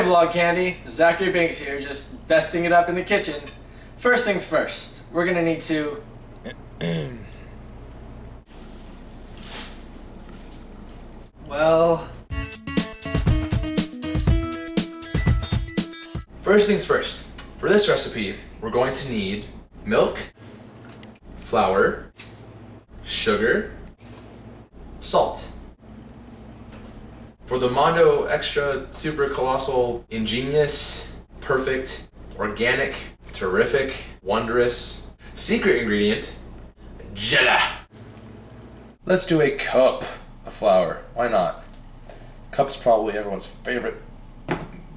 Hey VlogCandy, Zachary Binks here, just besting it up in the kitchen. First things first, we're gonna need to... well... First things first, for this recipe, we're going to need milk, flour, sugar, salt. For the Mondo Extra Super Colossal Ingenious, Perfect, Organic, Terrific, Wondrous, Secret Ingredient, Jella. Let's do a cup of flour. Why not? Cup's probably everyone's favorite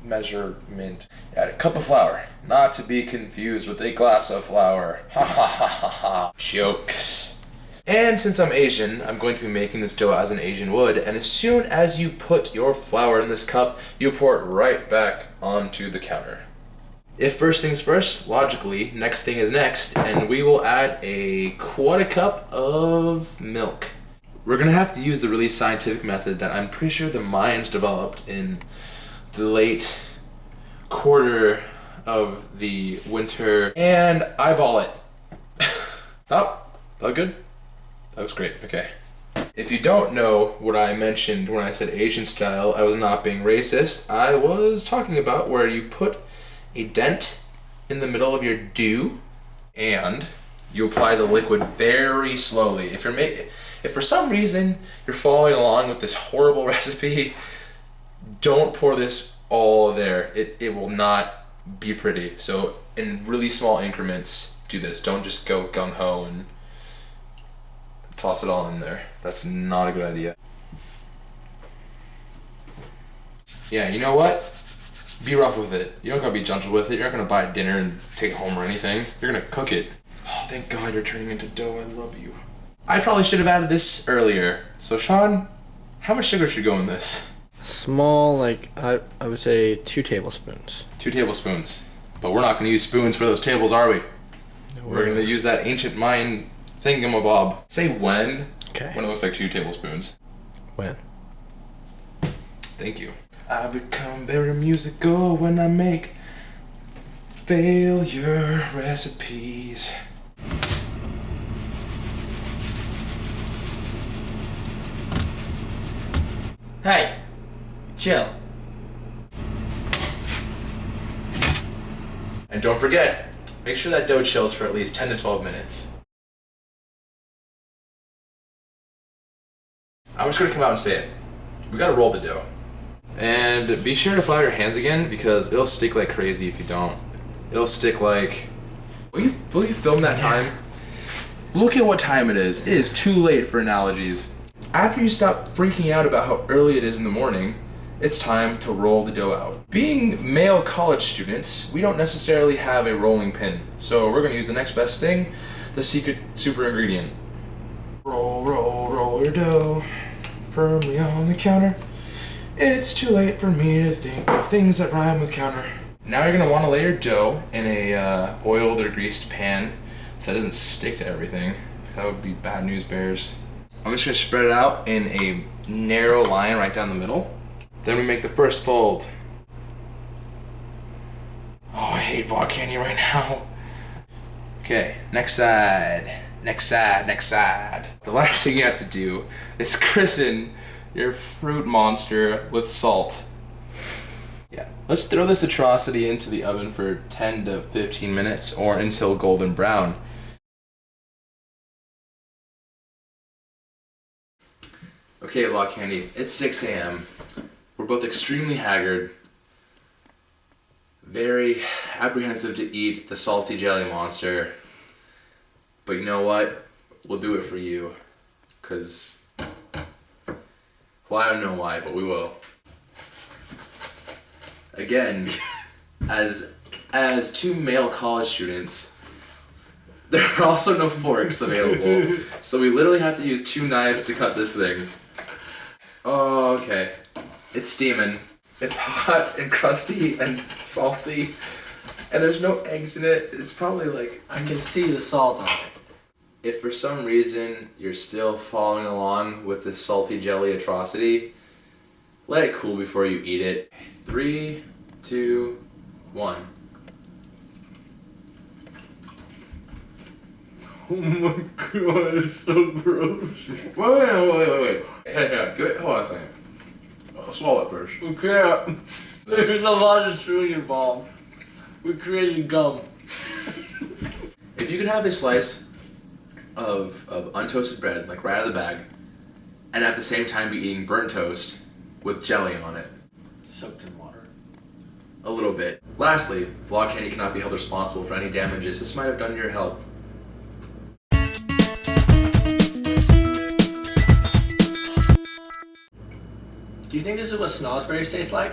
measurement. Add a cup of flour, not to be confused with a glass of flour. Ha ha ha ha ha. Jokes. And since I'm Asian, I'm going to be making this dough as an Asian would, and as soon as you put your flour in this cup, you pour it right back onto the counter. If first things first, logically, next thing is next, and we will add a quarter cup of milk. We're gonna have to use the really scientific method that I'm pretty sure the Mayans developed in the late quarter of the winter, and eyeball it. Oh, that good? That was great, okay. If you don't know what I mentioned when I said Asian style, I was not being racist. I was talking about where you put a dent in the middle of your dough and you apply the liquid very slowly. If for some reason you're following along with this horrible recipe, don't pour this all there. It will not be pretty. So in really small increments, do this. Don't just go gung-ho and toss it all in there. That's not a good idea. Yeah, you know what? Be rough with it. You don't gotta be gentle with it. You're not gonna buy dinner and take it home or anything. You're gonna cook it. Oh, thank God you're turning into dough. I love you. I probably should have added this earlier. So Sean, how much sugar should go in this? Small, like, I would say 2 tablespoons. 2 tablespoons. But we're not gonna use spoons for those tables, are we? No, we're gonna use that ancient Mayan thingamabob. Say when. Okay. When it looks like 2 tablespoons. When? Thank you. I become very musical when I make failure recipes. Hey, chill. And don't forget, make sure that dough chills for at least 10 to 12 minutes. I'm just gonna come out and say it. We gotta roll the dough. And be sure to flour your hands again because it'll stick like crazy if you don't. It'll stick like... Will you film that time? Look at what time it is. It is too late for analogies. After you stop freaking out about how early it is in the morning, it's time to roll the dough out. Being male college students, we don't necessarily have a rolling pin. So we're gonna use the next best thing, the secret super ingredient. Roll, roll, roll your dough firmly on the counter. It's too late for me to think of things that rhyme with counter. Now you're gonna want to lay your dough in a oiled or greased pan so it doesn't stick to everything. That would be bad news bears. I'm just gonna spread it out in a narrow line right down the middle. Then we make the first fold. Oh, I hate VlogCandy right now. Okay, next side. Next side, next side. The last thing you have to do is christen your fruit monster with salt. Yeah, let's throw this atrocity into the oven for 10 to 15 minutes or until golden brown. Okay, VlogCandy, it's 6 a.m. We're both extremely haggard, very apprehensive to eat the salty jelly monster. But you know what? We'll do it for you. Cause, well, I don't know why, but we will. Again, as 2 male college students, there are also no forks available. So we literally have to use 2 knives to cut this thing. Oh, okay. It's steaming. It's hot and crusty and salty. And there's no eggs in it. It's probably like... I can see the salt on it. If for some reason you're still following along with this salty jelly atrocity, let it cool before you eat it. 3, 2, 1. Oh my god, it's so gross. Wait. Hey, give it. Hold on a second. I'll swallow it first. We can't. There's a lot of chewing involved. We created gum. If you could have a slice of untoasted bread, like right out of the bag, and at the same time be eating burnt toast with jelly on it. Soaked in water. A little bit. Lastly, VlogCandy cannot be held responsible for any damages this might have done to your health. Do you think this is what snozberries taste like?